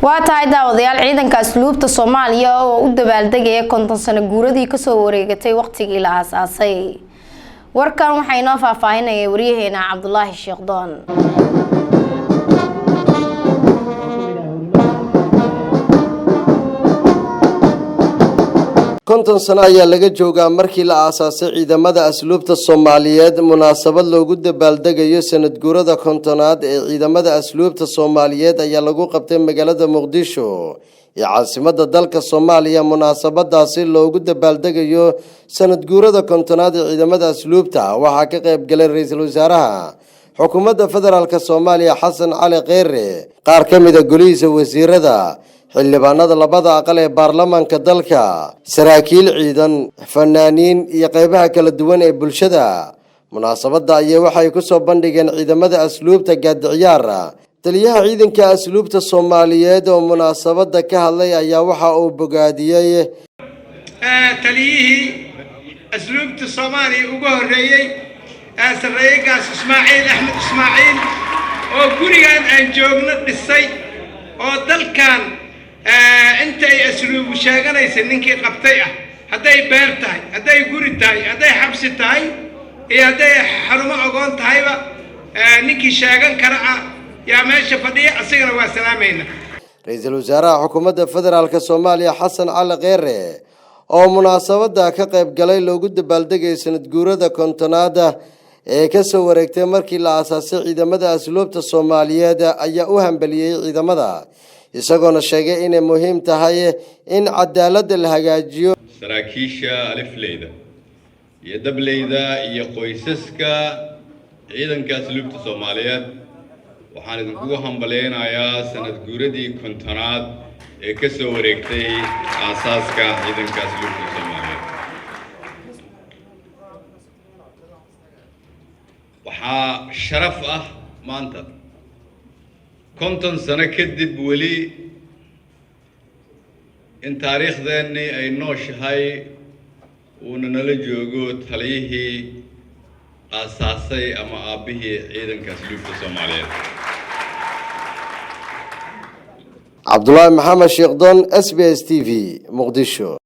waa tahay daawadayaal ciidanka asluubta Soomaaliya oo u dabaaldegaya 50 sano guuradii ka soo wareegatay waqtigii la aasaasay warkan waxay noo faahfaahinayay wariyaheena Cabdullaahi Sheekhdon konton sano ayaa laga joogaa markii la aasaasay ciidamada asluubta Soomaaliyeed munaasabad loogu dabaaldegayo sanad guurada kontonaad ee ciidamada asluubta Soomaaliyeed ayaa lagu qabtay magaalada Muqdisho ee caasimadda dalka Soomaaliya munaasabadaasi loogu dabaaldegayo sanad guurada kontonaad ee ciidamada asluubta waxaa ka qayb galay ra'iisul wasaaraha xukuumadda federaalka Soomaaliya Xasan Cali Kheyre qaar ka mid ah golihiisa wasiirada xildhibaanada labada aqal ee baarlamaanka dalka saraakiil ciidan fanaaniin iyo qaybaha kala duwan ee bulshada munaasabada ayaa waxay ku soo bandhigeen ciidamada asluubta gaadiciyaar taliyaha ciidanka asluubta Soomaaliyeed oo munaasabada ka hadlay ayaa waxa uu bogaadiyay taliyihii asluubta Soomaaliya ugu horeeyay saraakiil Ismaaciil Axmed Ismaaciil oo gurigan aan joogno dhisay oo dalkan intay asluub sheeganaysa ninkii qabtay haday beer tahay haday guri tahay haday xabsi tahay iyo haday xarumo ogoon tahayba ninkii sheegan kara yaa meesha fadhiya asigana waa salaamayna ra'iisul wasaaraha xukuumadda federaalka Soomaaliya Xasan Cali Kheyre oo munaasabada ka qayb galay loogu dabaaldegay sanad guurada kontonaad ee ka soo wareegtay markii la aasaasay ciidamada asluubta Soomaaliyeed ayaa u hambaliyay ciidamada isagoo sheegay in muhiim tahay in cadaaladda la hagaajiyo saraakiisha alifleyda iyo dableyda iyo qoysaska ciidanka asluubta Soomaaliyeed waxaan idinku hambaleynayaa sanad guuradii kontonaad ee ka soo wareegtay aasaaska ciidanka asluubta Soomaaliyeed waxaa sharaf maanta konton sano kadib weli in taariikhdeennii ay nooshahay uuna nala joogo taliyihii aasaasay ama aabihii ciidanka asluubta Soomaaliyeed Cabdullaahi Maxamed Sheekhdon SBS TV Muqdisho.